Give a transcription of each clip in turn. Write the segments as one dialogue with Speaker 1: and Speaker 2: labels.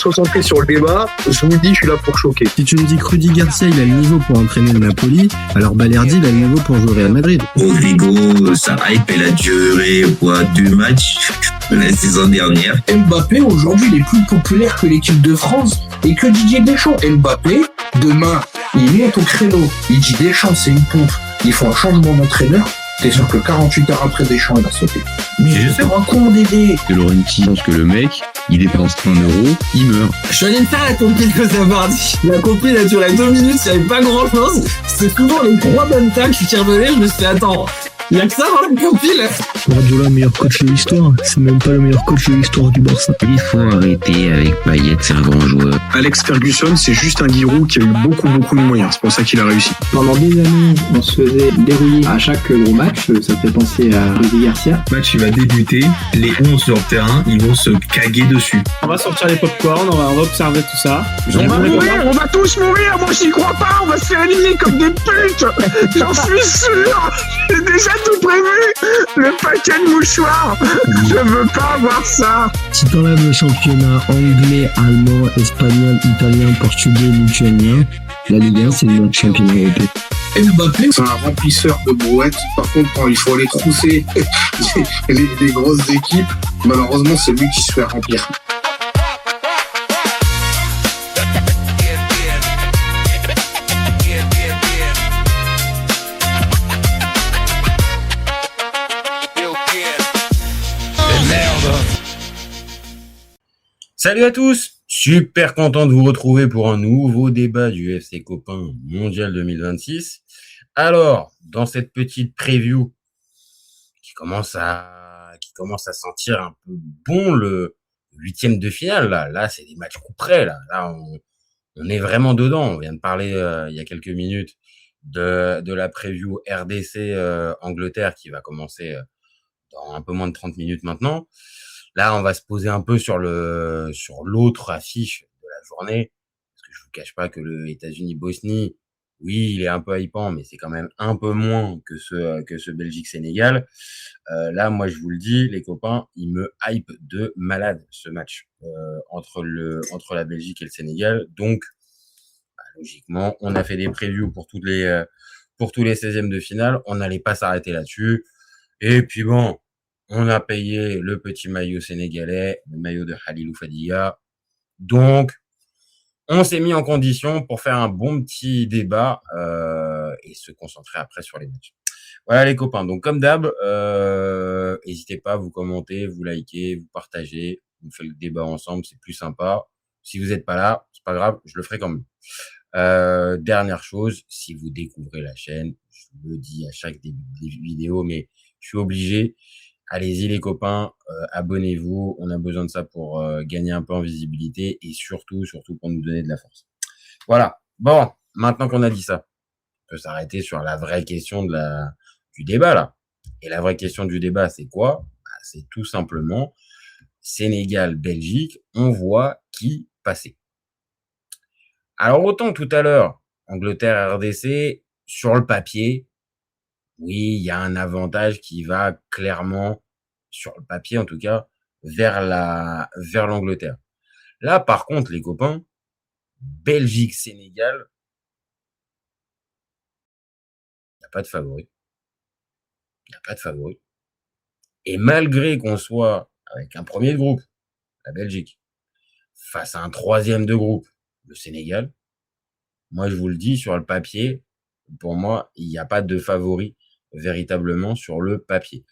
Speaker 1: concentrer sur le débat. Je vous le dis, je suis là pour choquer.
Speaker 2: Si tu me dis que Rudy Garcia, il a le niveau pour entraîner le Napoli, alors Balerdi, il a le niveau pour jouer au Real Madrid.
Speaker 3: Rodrigo, sa hype, elle a duré, 2 matchs la saison dernière.
Speaker 4: Mbappé, aujourd'hui, il est plus populaire que l'équipe de France et que Didier Deschamps. Mbappé, demain, il monte au créneau. Il dit Deschamps, c'est une pompe. Il faut un changement d'entraîneur. T'es sûr que 48 heures après Deschamps, il va sauter. Mais je sais pas con, Dédé.
Speaker 5: Que Laurenti pense que le mec, il dépense 1 euro, il meurt.
Speaker 6: Je suis allé me faire la compil que ça dit. La compil, elle a duré 2 minutes, il n'y avait pas grand chose. C'est souvent les 3 bonnes tacles, je suis revenu, je me suis dit, attends, il y a que ça dans la compil.
Speaker 2: Guardiola, meilleur coach de l'histoire. C'est même pas le meilleur coach de l'histoire du Barça.
Speaker 5: Il faut arrêter avec Payet, c'est un grand joueur.
Speaker 1: Alex Ferguson, c'est juste un Giroud qui a eu beaucoup de moyens. C'est pour ça qu'il a réussi.
Speaker 7: Pendant des années, on se faisait dérouiller à chaque gros match. Ça fait penser à Rudy Garcia.
Speaker 8: Le match, il va débuter. Les 11 sur le terrain, ils vont se caguer dessus.
Speaker 9: On va sortir les popcorn, on va observer tout ça.
Speaker 1: On va tous mourir. Moi, j'y crois pas. On va se faire éliminer comme des putes. J'en suis sûr. J'ai déjà tout prévu. Le paquet de mouchoirs. Je veux pas avoir ça.
Speaker 2: Si t'enlèves le championnat anglais, allemand, espagnol, italien, portugais, lituanien, la Ligue 1, c'est le meilleur championnat européen.
Speaker 4: Mbappé, c'est un remplisseur de brouettes. Par contre, quand il faut aller trousser les grosses équipes, malheureusement, c'est lui qui se fait remplir.
Speaker 10: Salut à tous, super content de vous retrouver pour un nouveau débat du FC Copain Mondial 2026. Alors, dans cette petite preview qui commence à sentir un peu bon le 8e de finale, là c'est des matchs coup près, là on est vraiment dedans. On vient de parler il y a quelques minutes de la preview RDC Angleterre qui va commencer dans un peu moins de 30 minutes maintenant. Là, on va se poser un peu sur l'autre affiche de la journée, parce que je vous cache pas que le États-Unis-Bosnie, oui, il est un peu hypant, mais c'est quand même un peu moins que ce Belgique-Sénégal. Là, moi, je vous le dis, les copains, il me hype de malade ce match entre la Belgique et le Sénégal. Donc, logiquement, on a fait des previews pour tous les 16e de finale. On n'allait pas s'arrêter là-dessus. Et puis bon. On a payé le petit maillot sénégalais, le maillot de Khalilou Fadiga. Donc, on s'est mis en condition pour faire un bon petit débat et se concentrer après sur les matchs. Voilà les copains. Donc, comme d'hab, n'hésitez pas à vous commenter, vous liker, vous partager. On fait le débat ensemble, c'est plus sympa. Si vous n'êtes pas là, c'est pas grave, je le ferai quand même. Dernière chose, si vous découvrez la chaîne, je le dis à chaque début de vidéo, mais je suis obligé. Allez-y les copains, abonnez-vous, on a besoin de ça pour gagner un peu en visibilité et surtout pour nous donner de la force. Voilà, bon, maintenant qu'on a dit ça, on peut s'arrêter sur la vraie question du débat là. Et la vraie question du débat, c'est quoi ? C'est tout simplement Sénégal-Belgique, on voit qui passer. Alors autant tout à l'heure, Angleterre-RDC, sur le papier, oui, il y a un avantage qui va clairement, sur le papier en tout cas, vers l'Angleterre. Là, par contre, les copains, Belgique-Sénégal, il n'y a pas de favori. Il n'y a pas de favori. Et malgré qu'on soit avec un premier de groupe, la Belgique, face à un troisième de groupe, le Sénégal, moi je vous le dis, sur le papier, pour moi, il n'y a pas de favori véritablement sur le papier.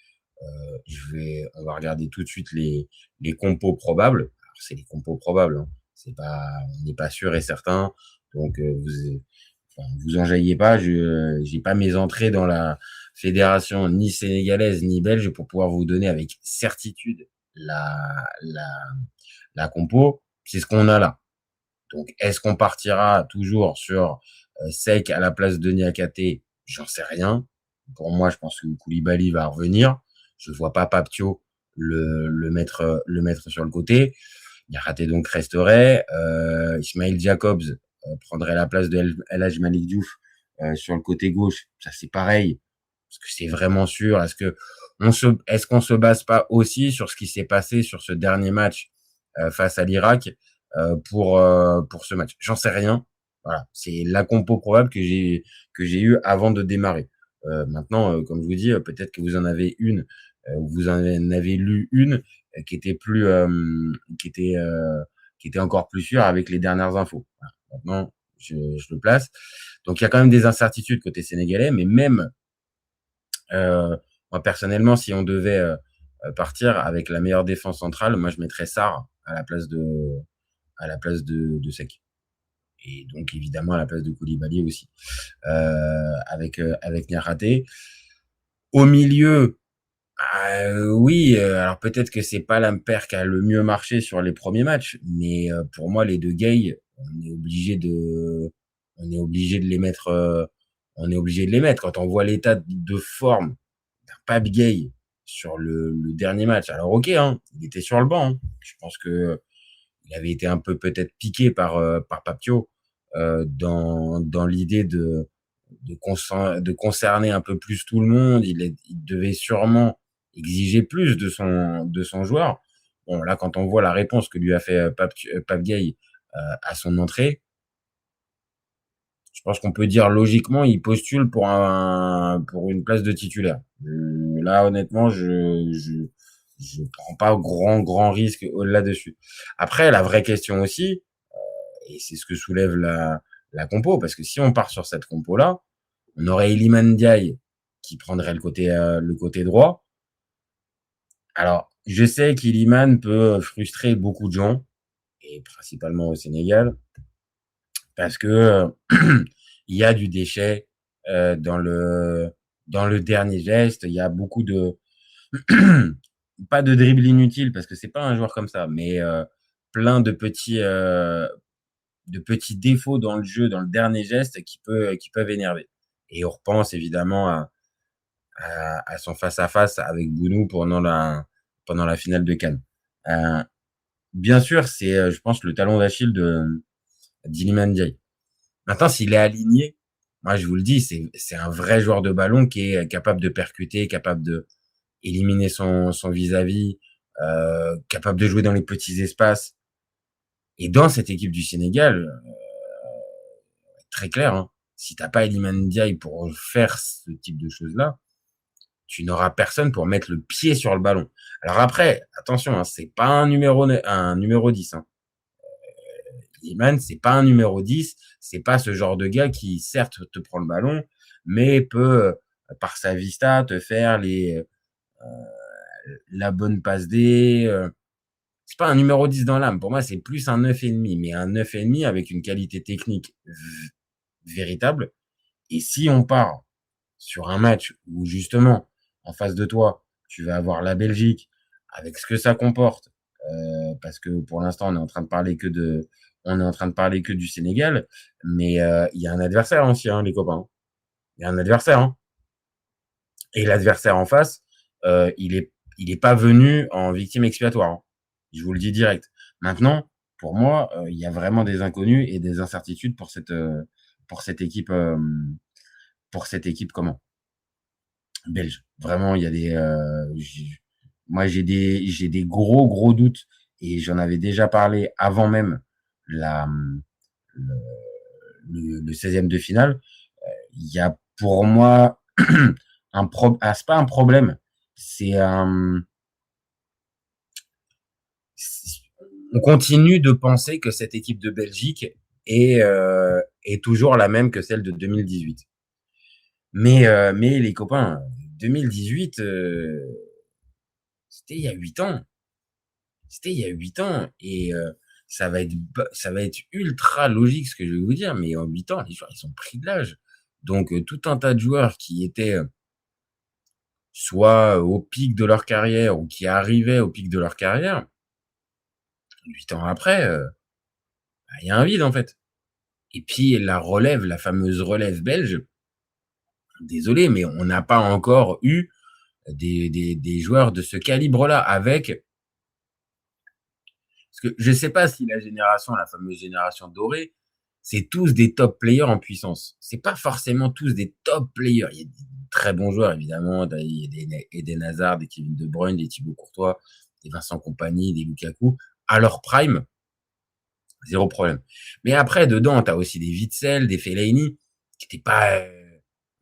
Speaker 10: On va regarder tout de suite les compos probables. Alors, c'est les compos probables, hein. On n'est pas sûr et certain. Donc, vous enjaillez pas. J'ai pas mes entrées dans la fédération ni sénégalaise ni belge pour pouvoir vous donner avec certitude la compo. C'est ce qu'on a là. Donc, est-ce qu'on partira toujours sur Sek à la place de Niakate? J'en sais rien. Pour moi, je pense que Koulibaly va revenir. Je vois pas Paptio le mettre sur le côté. Niakate donc resterait. Ismail Jacobs prendrait la place de El Hadji Malick Diouf sur le côté gauche. Ça, c'est pareil. Est-ce que c'est vraiment sûr? Est-ce qu'on se base pas aussi sur ce qui s'est passé sur ce dernier match face à l'Irak pour ce match. J'en sais rien. Voilà, c'est la compo probable que j'ai eu avant de démarrer. Maintenant, comme je vous dis, peut-être que vous en avez une, vous en avez lu une qui était plus, qui était encore plus sûre avec les dernières infos. Voilà. Maintenant, je le place. Donc il y a quand même des incertitudes côté sénégalais, mais même moi personnellement, si on devait partir avec la meilleure défense centrale, moi je mettrais Sarr à la place de Seck. Et donc évidemment à la place de Koulibaly aussi, avec Niakhaté. Au milieu, oui, alors peut-être que c'est pas l'Ampère qui a le mieux marché sur les premiers matchs, mais pour moi les deux Gay, on est obligé de les mettre, quand on voit l'état de forme d'un Pape Gay sur le dernier match. Alors ok, hein, il était sur le banc, hein. Je pense que il avait été un peu peut-être piqué par Papio dans l'idée de concerner un peu plus tout le monde. Il devait sûrement exiger plus de son joueur. Bon, là, quand on voit la réponse que lui a fait Pape Gay à son entrée, je pense qu'on peut dire logiquement, il postule pour une place de titulaire. Là, honnêtement, je prends pas grand risque là-dessus. Après, la vraie question aussi, et c'est ce que soulève la compo, parce que si on part sur cette compo-là, on aurait Iliman Ndiaye qui prendrait le côté droit. Alors, je sais qu'Iliman peut frustrer beaucoup de gens, et principalement au Sénégal, parce que il y a du déchet dans le dernier geste. Il y a beaucoup de pas de dribble inutile parce que c'est pas un joueur comme ça, mais plein de petits défauts dans le jeu, dans le dernier geste qui peuvent énerver. Et on repense évidemment à son face-à-face avec Bounou pendant la finale de Cannes. Bien sûr, c'est, je pense, le talon d'Achille d'Iliman Ndiaye. Maintenant, s'il est aligné, moi, je vous le dis, c'est un vrai joueur de ballon qui est capable de percuter, capable de éliminer son vis-à-vis, capable de jouer dans les petits espaces. Et dans cette équipe du Sénégal, très clair, hein, si t'as pas Iliman Ndiaye pour faire ce type de choses-là, tu n'auras personne pour mettre le pied sur le ballon. Alors après, attention, hein, c'est pas un numéro 10. Hein. Iliman, c'est pas un numéro 10, c'est pas ce genre de gars qui, certes, te prend le ballon, mais peut, par sa vista, te faire la bonne passe D. C'est pas un numéro 10 dans l'âme. Pour moi, c'est plus un 9,5, mais un 9,5 avec une qualité technique véritable. Et si on part sur un match où, justement, en face de toi, tu vas avoir la Belgique, avec ce que ça comporte, parce que pour l'instant, on est en train de parler que du Sénégal, mais il y a un adversaire aussi, hein, les copains. Il y a un adversaire, hein. Et l'adversaire en face, il est pas venu en victime expiatoire, hein. Je vous le dis direct. Maintenant, pour moi, il y a vraiment des inconnus et des incertitudes pour cette équipe, comment? Belge. Vraiment, il y a moi, j'ai des gros doutes et j'en avais déjà parlé avant même le 16e de finale. Il y a pour moi c'est pas un problème, c'est on continue de penser que cette équipe de Belgique est toujours la même que celle de 2018. Mais les copains, 2018, c'était il y a 8 ans. C'était il y a 8 ans et ça va être ultra logique ce que je vais vous dire, mais en 8 ans, les joueurs, ils sont pris de l'âge. Donc tout un tas de joueurs qui étaient soit au pic de leur carrière ou qui arrivaient au pic de leur carrière, 8 ans après, il y a un vide en fait. Et puis la fameuse relève belge, désolé, mais on n'a pas encore eu des joueurs de ce calibre-là avec. Parce que je sais pas si la fameuse génération dorée, c'est tous des top players en puissance. C'est pas forcément tous des top players. Il y a des très bons joueurs, évidemment. Il y a des Eden Hazard, des Kevin De Bruyne, des Thibaut Courtois, des Vincent Kompany, des Lukaku, à leur prime. Zéro problème. Mais après, dedans, t'as aussi des Witsel, des Fellaini, qui étaient pas,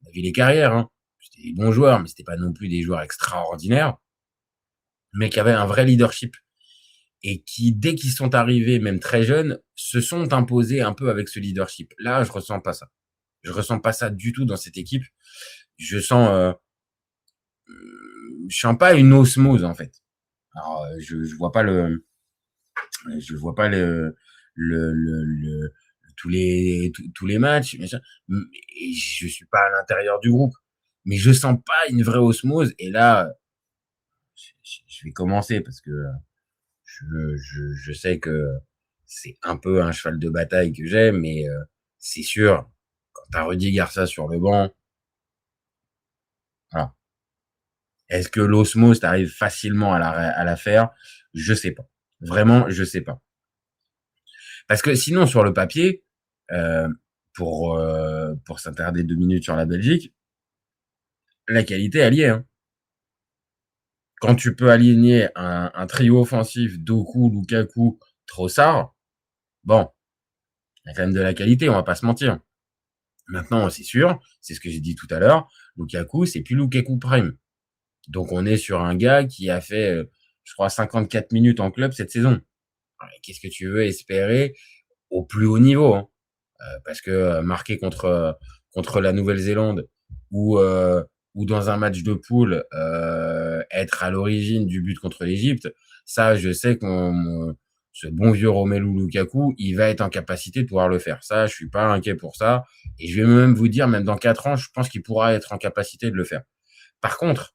Speaker 10: on a vu les carrières, hein. C'était des bons joueurs, mais c'était pas non plus des joueurs extraordinaires, mais qui avaient un vrai leadership. Et qui, dès qu'ils sont arrivés, même très jeunes, se sont imposés un peu avec ce leadership. Là, je ressens pas ça. Je ressens pas ça du tout dans cette équipe. Je sens, je sens pas une osmose, en fait. Alors, je vois pas tous les matchs, machin. Et je suis pas à l'intérieur du groupe, mais je sens pas une vraie osmose. Et là, je vais commencer parce que je sais que c'est un peu un cheval de bataille que j'ai, mais c'est sûr, quand t'as Rudy Garcia sur le banc, voilà. Est-ce que l'osmose t'arrive facilement à la faire? Je sais pas. Vraiment, je sais pas. Parce que sinon, sur le papier, euh, pour s'attarder 2 minutes sur la Belgique, la qualité, elle y est, hein. Quand tu peux aligner un trio offensif, Doku, Lukaku, Trossard, bon, il y a quand même de la qualité, on va pas se mentir. Maintenant, c'est sûr, c'est ce que j'ai dit tout à l'heure, Lukaku, c'est plus Lukaku Prime. Donc, on est sur un gars qui a fait, je crois, 54 minutes en club cette saison. Qu'est-ce que tu veux espérer au plus haut niveau, hein? Parce que marquer contre la Nouvelle-Zélande ou dans un match de poule être à l'origine du but contre l'Égypte, ça, je sais que ce bon vieux Romelu Lukaku, il va être en capacité de pouvoir le faire. Ça, je suis pas inquiet pour ça. Et je vais même vous dire, même dans 4 ans, je pense qu'il pourra être en capacité de le faire. Par contre,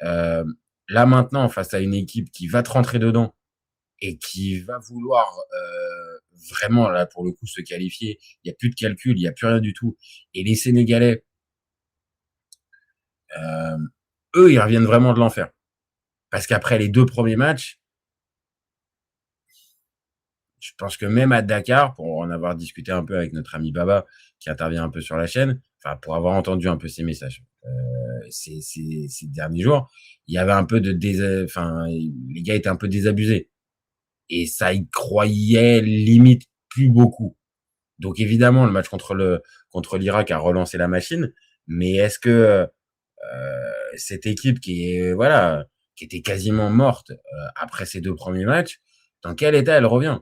Speaker 10: euh, là maintenant, face à une équipe qui va te rentrer dedans et qui va vouloir vraiment, là, pour le coup, se qualifier, il n'y a plus de calcul, il n'y a plus rien du tout. Et les Sénégalais, euh, eux, ils reviennent vraiment de l'enfer. Parce qu'après les 2 premiers matchs, je pense que même à Dakar, pour en avoir discuté un peu avec notre ami Baba, qui intervient un peu sur la chaîne, enfin, pour avoir entendu un peu ses messages, ces derniers jours, il y avait un peu enfin, les gars étaient un peu désabusés. Et ça y croyait limite plus beaucoup. Donc évidemment, le match contre l'Irak a relancé la machine, mais est-ce que cette équipe qui était quasiment morte après ces 2 premiers matchs, dans quel état elle revient?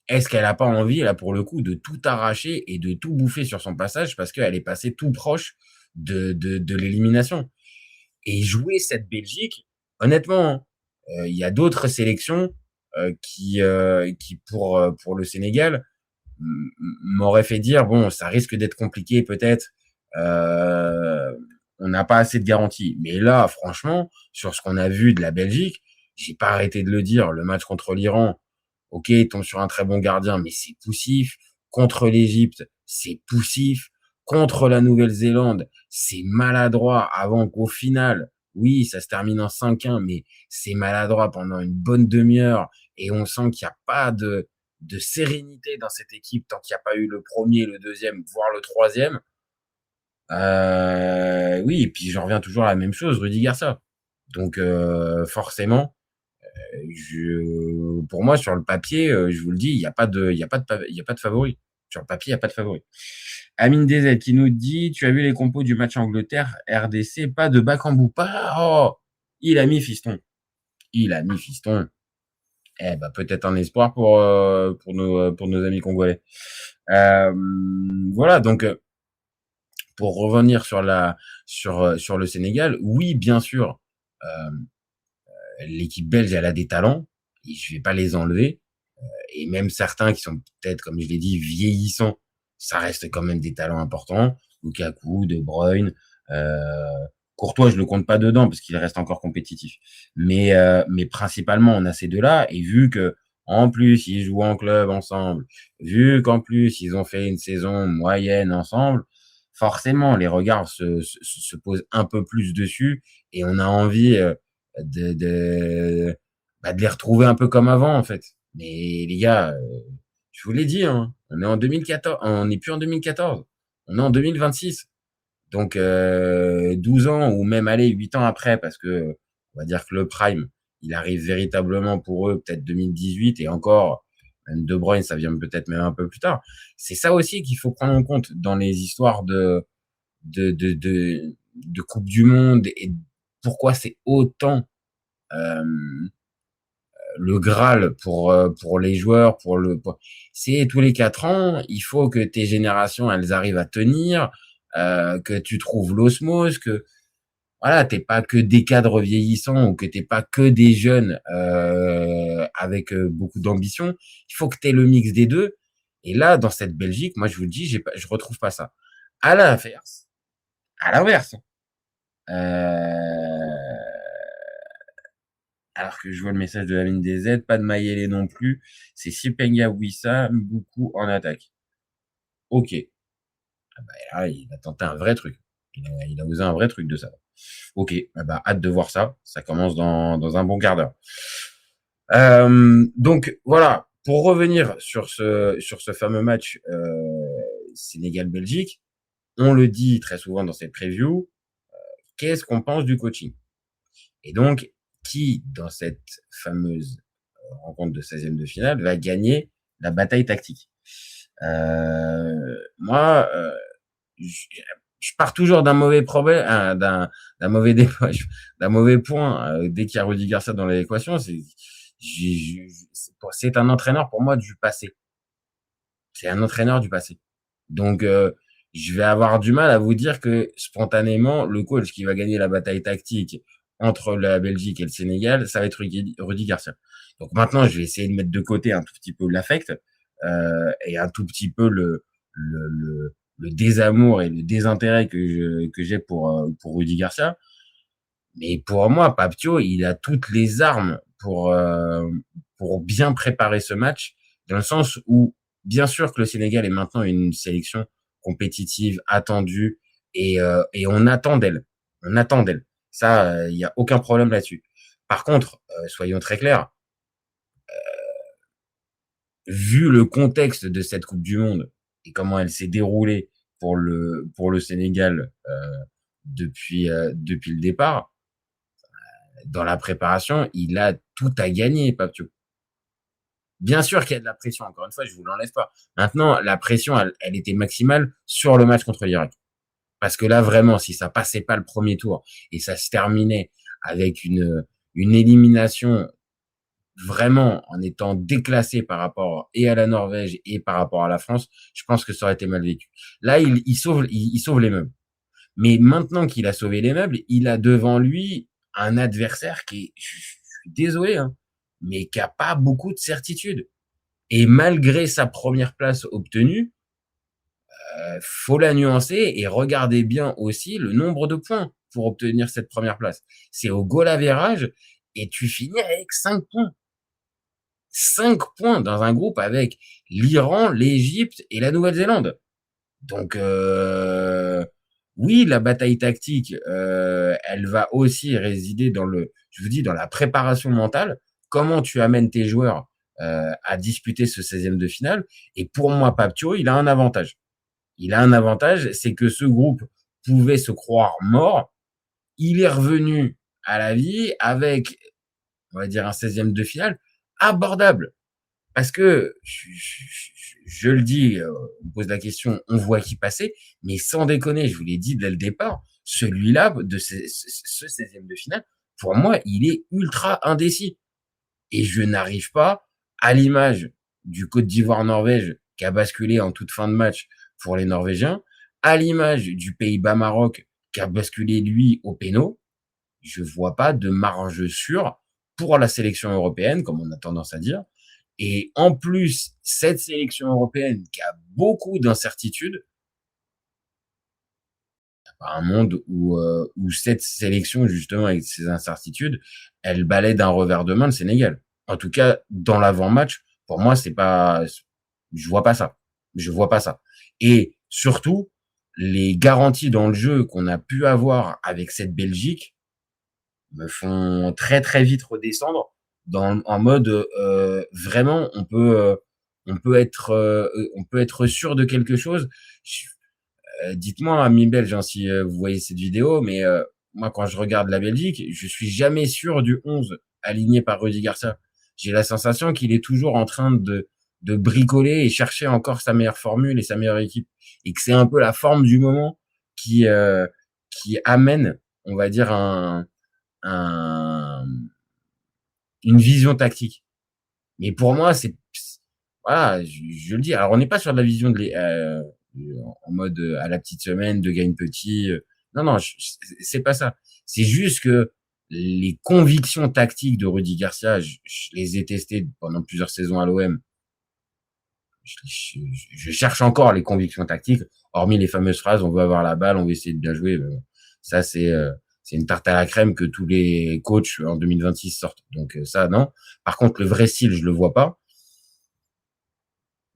Speaker 10: Est-ce qu'elle a pas envie, là, pour le coup, de tout arracher et de tout bouffer sur son passage parce qu'elle est passée tout proche de l'élimination? Et jouer cette Belgique, honnêtement, il y a d'autres sélections qui pour le Sénégal m'auraient fait dire bon, ça risque d'être compliqué peut-être. On n'a pas assez de garanties. Mais là, franchement, sur ce qu'on a vu de la Belgique, j'ai pas arrêté de le dire. Le match contre l'Iran, ok, il tombe sur un très bon gardien, mais c'est poussif. Contre l'Égypte, c'est poussif. Contre la Nouvelle-Zélande, c'est maladroit avant qu'au final, oui, ça se termine en 5-1, mais c'est maladroit pendant une bonne demi-heure et on sent qu'il n'y a pas de sérénité dans cette équipe tant qu'il n'y a pas eu le premier, le deuxième, voire le troisième. Oui, et puis j'en reviens toujours à la même chose, Rudy Garcia. Donc forcément, pour moi sur le papier, je vous le dis, il y a pas de favori. Sur le papier, il y a pas de favori. Amine DZ qui nous dit, tu as vu les compos du match Angleterre RDC, pas de Bakambu, pas. Oh, il a mis fiston. Il a mis fiston. Eh ben peut-être un espoir pour nos amis congolais. Voilà, donc pour revenir sur le Sénégal, oui, bien sûr, l'équipe belge, elle a des talents, et je vais pas les enlever. Et même certains qui sont peut-être, comme je l'ai dit, vieillissants, ça reste quand même des talents importants. Lukaku, De Bruyne, Courtois, je le compte pas dedans parce qu'il reste encore compétitif. Mais principalement, on a ces deux-là. Et vu que en plus ils jouent en club ensemble, vu qu'en plus ils ont fait une saison moyenne ensemble, forcément les regards se posent un peu plus dessus et on a envie de les retrouver un peu comme avant en fait. Mais les gars, je vous l'ai dit, hein, on est en 2014, on n'est plus en 2014, on est en 2026. Donc 12 ans ou même aller 8 ans après, parce que on va dire que le prime, il arrive véritablement pour eux peut-être 2018 et encore, Même De Bruyne, ça vient peut-être même un peu plus tard. C'est ça aussi qu'il faut prendre en compte dans les histoires de Coupe du Monde et pourquoi c'est autant le Graal pour les joueurs, c'est tous les 4 ans, il faut que tes générations elles arrivent à tenir, que tu trouves l'osmose, que voilà, t'es pas que des cadres vieillissants ou que t'es pas que des jeunes avec beaucoup d'ambition. Il faut que t'aies le mix des deux. Et là, dans cette Belgique, moi je vous le dis, je retrouve pas ça. À l'inverse, alors que je vois le message de la ligne des Z, pas de Mayele non plus. C'est Sipenga Wissa, beaucoup en attaque. Ok. Ah bah, là, il a tenté un vrai truc. Il a osé un vrai truc de ça. Ok. Ah bah, hâte de voir ça. Ça commence dans un bon quart d'heure. Donc voilà. Pour revenir sur ce fameux match Sénégal-Belgique, on le dit très souvent dans cette preview. Qu'est-ce qu'on pense du coaching? Et donc, qui, dans cette fameuse rencontre de 16e de finale, va gagner la bataille tactique? Moi, je pars toujours d'un mauvais problème, d'un mauvais d'un mauvais point dès qu'il y a Rudy Garcia dans l'équation. C'est un entraîneur pour moi du passé. C'est un entraîneur du passé. Donc, je vais avoir du mal à vous dire que spontanément, le coach qui va gagner la bataille tactique entre la Belgique et le Sénégal, ça va être Rudy Garcia. Donc maintenant, je vais essayer de mettre de côté un tout petit peu l'affect et un tout petit peu le désamour et le désintérêt que j'ai pour Rudy Garcia. Mais pour moi, Papio, il a toutes les armes pour bien préparer ce match, dans le sens où, bien sûr que le Sénégal est maintenant une sélection compétitive, attendue, et on attend d'elle. On attend d'elle. Ça, il y a aucun problème là-dessus. Par contre, soyons très clairs, vu le contexte de cette Coupe du Monde et comment elle s'est déroulée pour le Sénégal depuis le départ, dans la préparation, il a tout à gagner, Papio. Bien sûr qu'il y a de la pression, encore une fois, je vous l'enlève pas. Maintenant, la pression, elle était maximale sur le match contre l'Irak. Parce que là, vraiment, si ça passait pas le premier tour et ça se terminait avec une élimination vraiment en étant déclassé par rapport et à la Norvège et par rapport à la France, je pense que ça aurait été mal vécu. Là, il sauve les meubles. Mais maintenant qu'il a sauvé les meubles, il a devant lui un adversaire qui, je suis désolé, hein, mais qui a pas beaucoup de certitude. Et malgré sa première place obtenue, faut la nuancer et regardez bien aussi le nombre de points pour obtenir cette première place. C'est au goal average et tu finis avec 5 points. 5 points dans un groupe avec l'Iran, l'Égypte et la Nouvelle-Zélande. Donc, oui, la bataille tactique, elle va aussi résider dans dans la préparation mentale. Comment tu amènes tes joueurs à disputer ce 16e de finale. Et pour moi, Papio, il a un avantage. C'est que ce groupe pouvait se croire mort. Il est revenu à la vie avec, on va dire, un 16e de finale abordable. Parce que, je le dis, on me pose la question, on voit qui passer, mais sans déconner, je vous l'ai dit dès le départ, celui-là, de ce 16e de finale, pour moi, il est ultra indécis. Et je n'arrive pas, à l'image du Côte d'Ivoire-Norvège, qui a basculé en toute fin de match pour les Norvégiens, à l'image du Pays-Bas-Maroc, qui a basculé, lui, au péno, je vois pas de marge sûre pour la sélection européenne, comme on a tendance à dire. Et en plus, cette sélection européenne qui a beaucoup d'incertitudes, il n'y a pas un monde où cette sélection, justement, avec ses incertitudes, elle balaie d'un revers de main le Sénégal. En tout cas, dans l'avant-match, pour moi, je vois pas ça. Et surtout, les garanties dans le jeu qu'on a pu avoir avec cette Belgique me font très très vite redescendre en mode vraiment on peut être sûr de quelque chose. Dites-moi, amis belges, hein, si vous voyez cette vidéo, mais moi quand je regarde la Belgique, je suis jamais sûr du 11 aligné par Rudy Garcia. J'ai la sensation qu'il est toujours en train de bricoler et chercher encore sa meilleure formule et sa meilleure équipe, et que c'est un peu la forme du moment qui amène, on va dire, un une vision tactique. Mais pour moi, voilà, je le dis. Alors, on n'est pas sur de la vision en mode à la petite semaine de gagne petit. Non, non, c'est pas ça. C'est juste que les convictions tactiques de Rudy Garcia, je les ai testées pendant plusieurs saisons à l'OM. Je cherche encore les convictions tactiques, hormis les fameuses phrases on veut avoir la balle, on veut essayer de bien jouer. Ça, c'est une tarte à la crème que tous les coachs en 2026 sortent. Donc ça, non. Par contre, le vrai style, je le vois pas.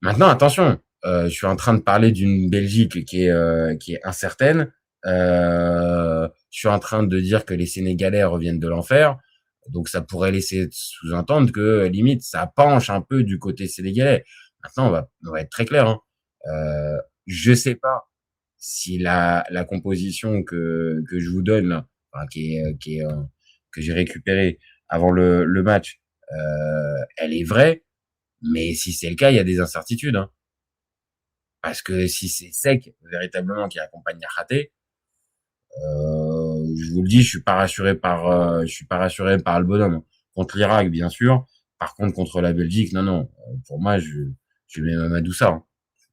Speaker 10: Maintenant, attention, je suis en train de parler d'une Belgique qui est incertaine. Je suis en train de dire que les Sénégalais reviennent de l'enfer. Donc ça pourrait laisser sous-entendre que limite ça penche un peu du côté sénégalais. Maintenant, on va être très clair. Hein. Je sais pas si la composition que je vous donne là, enfin, que j'ai récupérée avant le match, elle est vraie. Mais si c'est le cas, il y a des incertitudes. Hein. Parce que si c'est Sec véritablement qui accompagne Niakhaté, je vous le dis, je suis pas rassuré par le bonhomme. Contre l'Irak, bien sûr. Par contre, contre la Belgique, non. Pour moi, je mets Mamadou Sarr. Hein.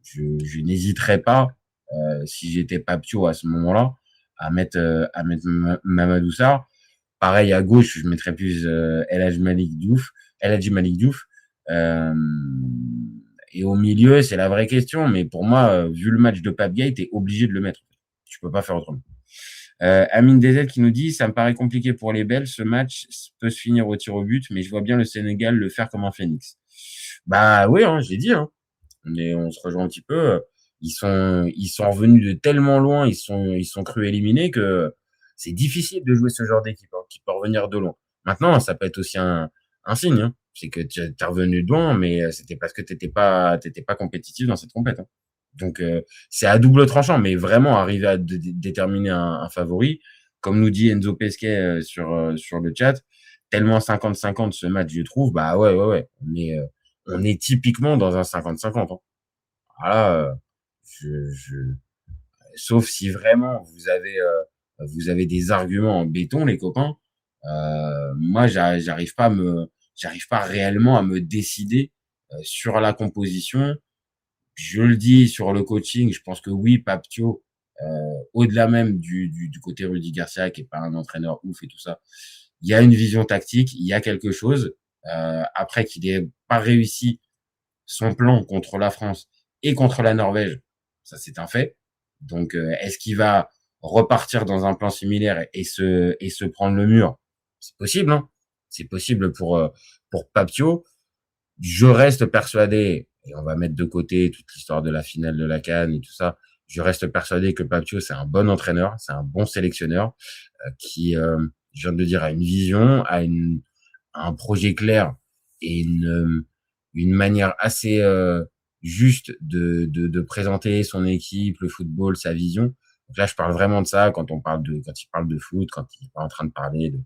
Speaker 10: Je n'hésiterais pas, si j'étais Papio à ce moment-là, à mettre Mamadou Sarr. Pareil à gauche, je mettrais plus El Hadji Malick Diouf. Et au milieu, c'est la vraie question. Mais pour moi, vu le match de Pape Gueye, t'es obligé de le mettre. Tu peux pas faire autrement. Amine DZ qui nous dit, ça me paraît compliqué pour les Belges, ce match peut se finir au tir au but, mais je vois bien le Sénégal le faire comme un phénix. Bah oui, hein, j'ai dit, hein. On se rejoint un petit peu. Ils sont revenus de tellement loin, ils sont crus éliminés que c'est difficile de jouer ce genre d'équipe, hein, qui peut revenir de loin. Maintenant, ça peut être aussi un signe, hein. C'est que tu es revenu de loin, mais c'était parce que t'étais pas compétitif dans cette compétition. Hein. Donc c'est à double tranchant, mais vraiment arriver à déterminer un favori, comme nous dit Enzo Pesquet sur le chat, tellement 50-50 ce match, je trouve. Bah ouais. On est typiquement dans un 50-50. Hein. Voilà, sauf si vraiment vous avez des arguments en béton, les copains. Moi, j'arrive pas réellement à me décider sur la composition. Je le dis sur le coaching, je pense que oui, Papio, au-delà même du côté Rudy Garcia, qui est pas un entraîneur ouf et tout ça, il y a une vision tactique, il y a quelque chose. Après qu'il ait pas réussi son plan contre la France et contre la Norvège, ça c'est un fait. Donc, est-ce qu'il va repartir dans un plan similaire et se prendre le mur? C'est possible, hein. C'est possible pour Papio. Je reste persuadé, et on va mettre de côté toute l'histoire de la finale de la CAN et tout ça, je reste persuadé que Papio, c'est un bon entraîneur, c'est un bon sélectionneur, qui, je viens de le dire, a une vision, a un projet clair et une manière assez juste de présenter son équipe, le football, sa vision. Donc là, je parle vraiment de ça quand il parle de foot, quand il est pas en train de parler de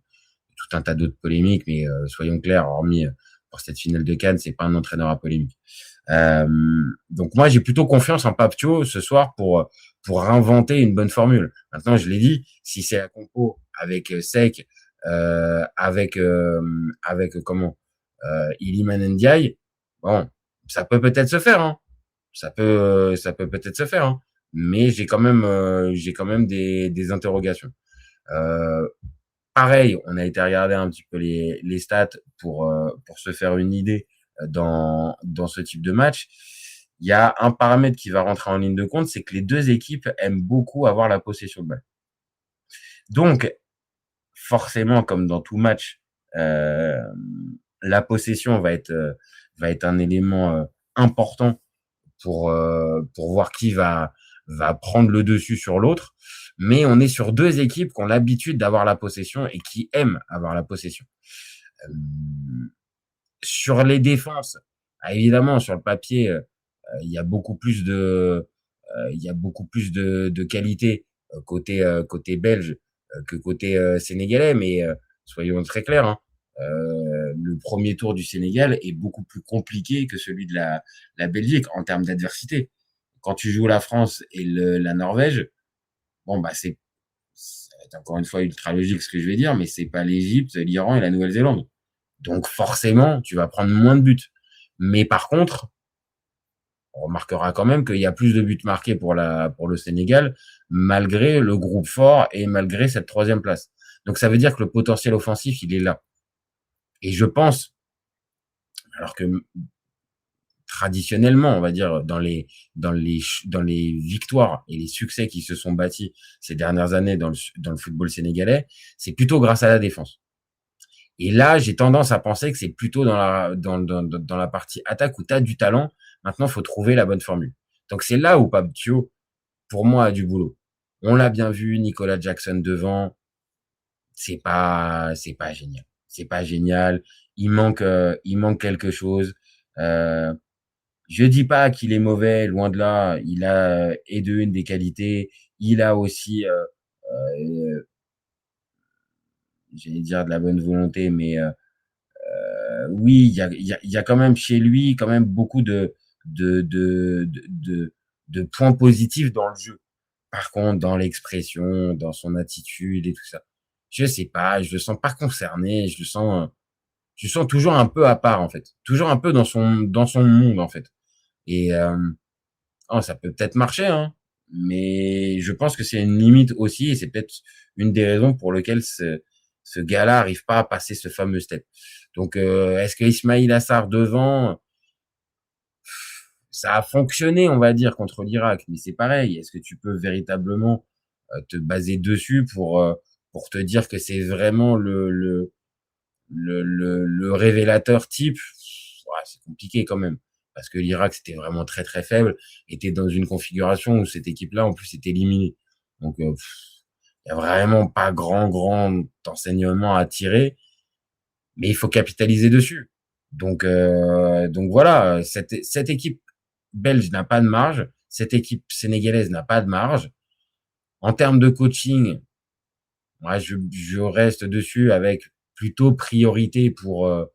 Speaker 10: tout un tas d'autres polémiques, mais soyons clairs, hormis pour cette finale de Cannes, c'est pas un entraîneur à polémique. Donc moi, j'ai plutôt confiance en Papio ce soir pour inventer une bonne formule. Maintenant, je l'ai dit, si c'est la compo avec Sec, avec Iliman Ndiaye, bon, ça peut peut-être se faire, hein. Ça peut peut-être se faire, hein. Mais j'ai quand même des interrogations. Pareil, on a été regarder un petit peu les stats pour se faire une idée dans ce type de match. Il y a un paramètre qui va rentrer en ligne de compte, c'est que les deux équipes aiment beaucoup avoir la possession de balle. Donc, forcément, comme dans tout match, la possession va être un élément important pour voir qui va prendre le dessus sur l'autre. Mais on est sur deux équipes qui ont l'habitude d'avoir la possession et qui aiment avoir la possession. Sur les défenses, évidemment, sur le papier, il y a beaucoup plus de qualité côté belge que côté sénégalais, mais soyons très clairs, hein, le premier tour du Sénégal est beaucoup plus compliqué que celui de la Belgique en termes d'adversité. Quand tu joues la France et la Norvège, bon, bah, ça va être encore une fois ultra logique ce que je vais dire, mais c'est pas l'Égypte, l'Iran et la Nouvelle-Zélande. Donc, forcément, tu vas prendre moins de buts. Mais par contre, on remarquera quand même qu'il y a plus de buts marqués pour le Sénégal, malgré le groupe fort et malgré cette 3e place. Donc, ça veut dire que le potentiel offensif, il est là. Et je pense, alors que traditionnellement, on va dire, dans les victoires et les succès qui se sont bâtis ces dernières années dans le football sénégalais, c'est plutôt grâce à la défense. Et là, j'ai tendance à penser que c'est plutôt dans la partie attaque où tu as du talent. Maintenant, il faut trouver la bonne formule. Donc, c'est là où Papio, pour moi, a du boulot. On l'a bien vu, Nicolas Jackson devant, c'est pas génial. C'est pas génial. Il manque quelque chose. Je dis pas qu'il est mauvais, loin de là. Il a et de une des qualités. Il a aussi, j'allais dire de la bonne volonté, mais oui, il y a quand même chez lui quand même beaucoup de points positifs dans le jeu. Par contre, dans l'expression, dans son attitude et tout ça, je sais pas, je le sens pas concerné, je le sens toujours un peu à part en fait, toujours un peu dans son monde en fait. Et ça peut peut-être marcher, hein, mais je pense que c'est une limite aussi, et c'est peut-être une des raisons pour lesquelles ce gars-là arrive pas à passer ce fameux step. Donc, est-ce que Ismail Assar devant, ça a fonctionné, on va dire, contre l'Irak, mais c'est pareil. Est-ce que tu peux véritablement te baser dessus pour te dire que c'est vraiment le révélateur type? Ouais, c'est compliqué quand même, parce que l'Irak c'était vraiment très très faible, était dans une configuration où cette équipe-là en plus était éliminée. Donc il y a vraiment pas grand enseignement à tirer, mais il faut capitaliser dessus. Donc voilà, cette équipe belge n'a pas de marge, cette équipe sénégalaise n'a pas de marge. En termes de coaching, moi je reste dessus avec plutôt priorité pour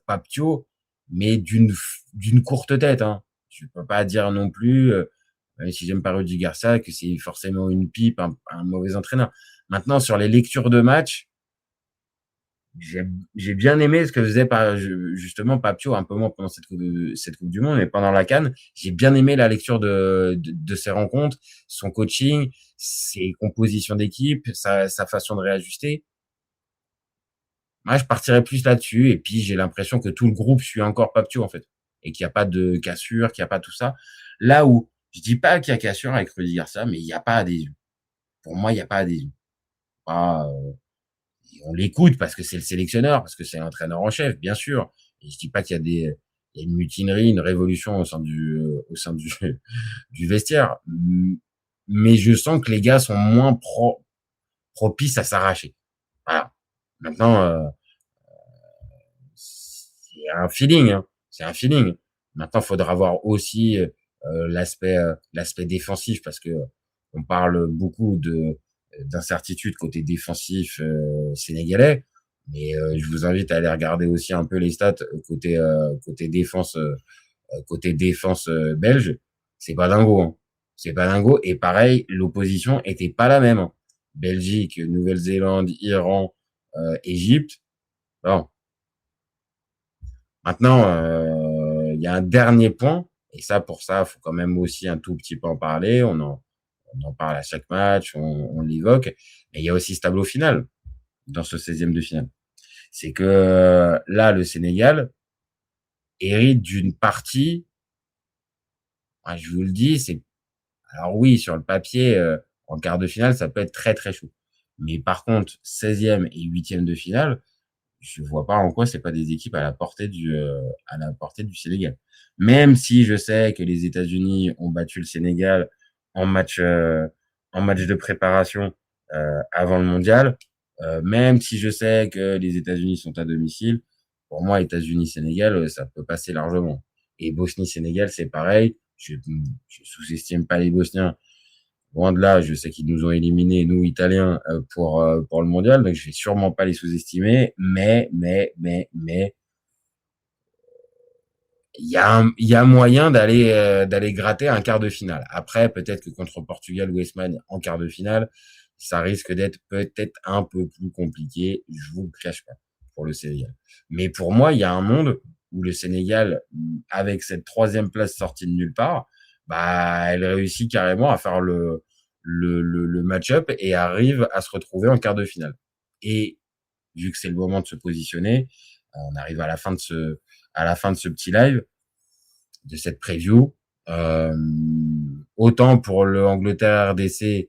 Speaker 10: Papio, mais d'une courte tête, hein. Je peux pas dire non plus, même si j'aime pas Rudy Garcia, que c'est forcément une pipe, un mauvais entraîneur. Maintenant, sur les lectures de match, j'ai bien aimé ce que faisait justement Papio, un peu moins pendant cette Coupe du Monde, mais pendant la CAN, j'ai bien aimé la lecture de ses rencontres, son coaching, ses compositions d'équipe, sa façon de réajuster. Moi, je partirais plus là-dessus, et puis j'ai l'impression que tout le groupe suit encore Papio, en fait, et qu'il n'y a pas de cassure, qu'il n'y a pas tout ça. Là où, je dis pas qu'il y a cassure avec Rudy Garcia, mais il n'y a pas adhésion. Pour moi, il n'y a pas adhésion. On l'écoute parce que c'est le sélectionneur, parce que c'est l'entraîneur en chef, bien sûr. Et je dis pas qu'il y a une mutinerie, une révolution au sein du du vestiaire. Mais je sens que les gars sont moins propices à s'arracher. Voilà. Maintenant, c'est un feeling, hein. C'est un feeling. Maintenant, il faudra voir aussi l'aspect défensif, parce que on parle beaucoup d'incertitude côté défensif sénégalais, mais je vous invite à aller regarder aussi un peu les stats côté défense belge. C'est pas dingo, hein. C'est pas dingo. Et pareil, l'opposition était pas la même, hein. Belgique, Nouvelle-Zélande, Iran, Égypte. Bon. Maintenant, il y a un dernier point, et pour ça, faut quand même aussi un tout petit peu en parler. On en parle à chaque match, on l'évoque. Mais il y a aussi ce tableau final dans ce 16e de finale. C'est que là, le Sénégal hérite d'une partie. Moi, je vous le dis, alors oui, sur le papier, en quart de finale, ça peut être très très chaud. Mais par contre, 16e et 8e de finale, je vois pas en quoi c'est pas des équipes à la portée du Sénégal. Même si je sais que les États-Unis ont battu le Sénégal en match de préparation avant le mondial, même si je sais que les États-Unis sont à domicile, pour moi, États-Unis-Sénégal, ça peut passer largement. Et Bosnie-Sénégal, c'est pareil. Je sous-estime pas les Bosniens. Loin de là, je sais qu'ils nous ont éliminés, nous, Italiens, pour le mondial, donc je vais sûrement pas les sous-estimer, mais, il y a moyen d'aller gratter un quart de finale. Après, peut-être que contre Portugal ou Espagne en quart de finale, ça risque d'être peut-être un peu plus compliqué. Je vous le cache pas pour le Sénégal. Mais pour moi, il y a un monde où le Sénégal, avec cette 3e place sortie de nulle part, bah, elle réussit carrément à faire le match-up et arrive à se retrouver en quart de finale. Et vu que c'est le moment de se positionner, on arrive à la fin de ce petit live, de cette preview. Autant pour le Angleterre-RDC,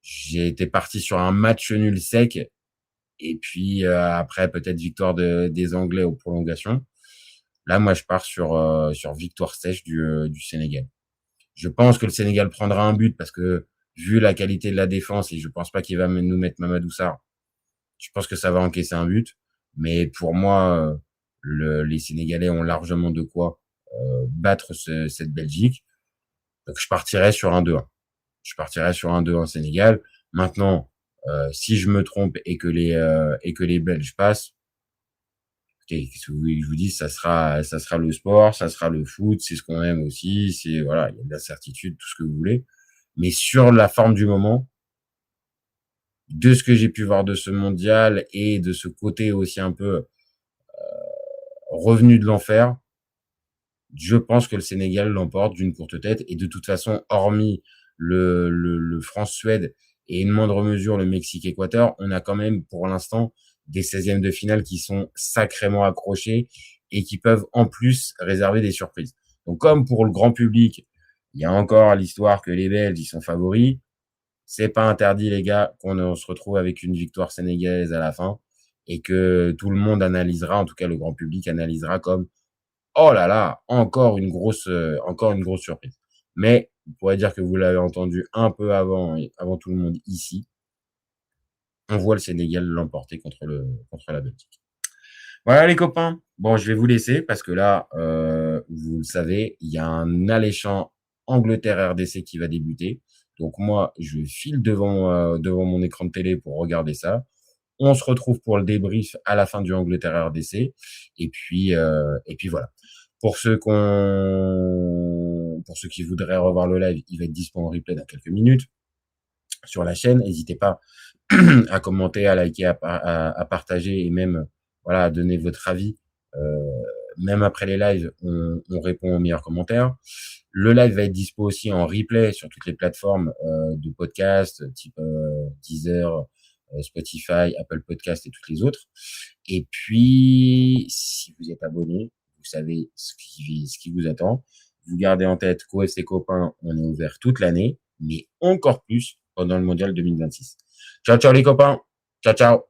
Speaker 10: j'ai été parti sur un match nul sec, et puis après peut-être victoire des Anglais aux prolongations. Là, moi, je pars sur victoire sèche du Sénégal. Je pense que le Sénégal prendra un but parce que vu la qualité de la défense, et je pense pas qu'il va nous mettre Mamadou Sarr, je pense que ça va encaisser un but. Mais pour moi, les Sénégalais ont largement de quoi battre cette Belgique. Donc je partirais sur un 2-1. Je partirais sur un 2-1 Sénégal. Maintenant, si je me trompe et que les Belges passent, qu'est-ce que je vous dis, ça sera le sport, ça sera le foot, c'est ce qu'on aime aussi, c'est voilà, il y a de la certitude, tout ce que vous voulez. Mais sur la forme du moment, de ce que j'ai pu voir de ce mondial et de ce côté aussi un peu revenu de l'enfer, je pense que le Sénégal l'emporte d'une courte tête. Et de toute façon, hormis le France-Suède et une moindre mesure le Mexique-Équateur, on a quand même pour l'instant des 16e de finale qui sont sacrément accrochés et qui peuvent en plus réserver des surprises. Donc comme pour le grand public, il y a encore l'histoire que les Belges ils sont favoris, c'est pas interdit les gars qu'on se retrouve avec une victoire sénégalaise à la fin et que tout le monde analysera, en tout cas le grand public analysera comme oh là là, encore une grosse surprise. Mais on pourrait dire que vous l'avez entendu un peu avant tout le monde ici. On voit le Sénégal l'emporter contre la Belgique. Voilà les copains. Bon, je vais vous laisser parce que là, vous le savez, il y a un alléchant Angleterre-RDC qui va débuter. Donc moi, je file devant mon écran de télé pour regarder ça. On se retrouve pour le débrief à la fin du Angleterre-RDC. Et puis voilà. Pour ceux qui voudraient revoir le live, il va être disponible en replay dans quelques minutes sur la chaîne. N'hésitez pas à commenter, à liker, à partager et même voilà, à donner votre avis. Même après les lives, on répond aux meilleurs commentaires. Le live va être dispo aussi en replay sur toutes les plateformes de podcast, type Deezer, Spotify, Apple Podcast et toutes les autres. Et puis, si vous êtes abonné, vous savez ce qui vous attend. Vous gardez en tête qu'OFC Copains, on est ouvert toute l'année, mais encore plus pendant le Mondial 2026. Ciao, ciao les copains. Ciao, ciao.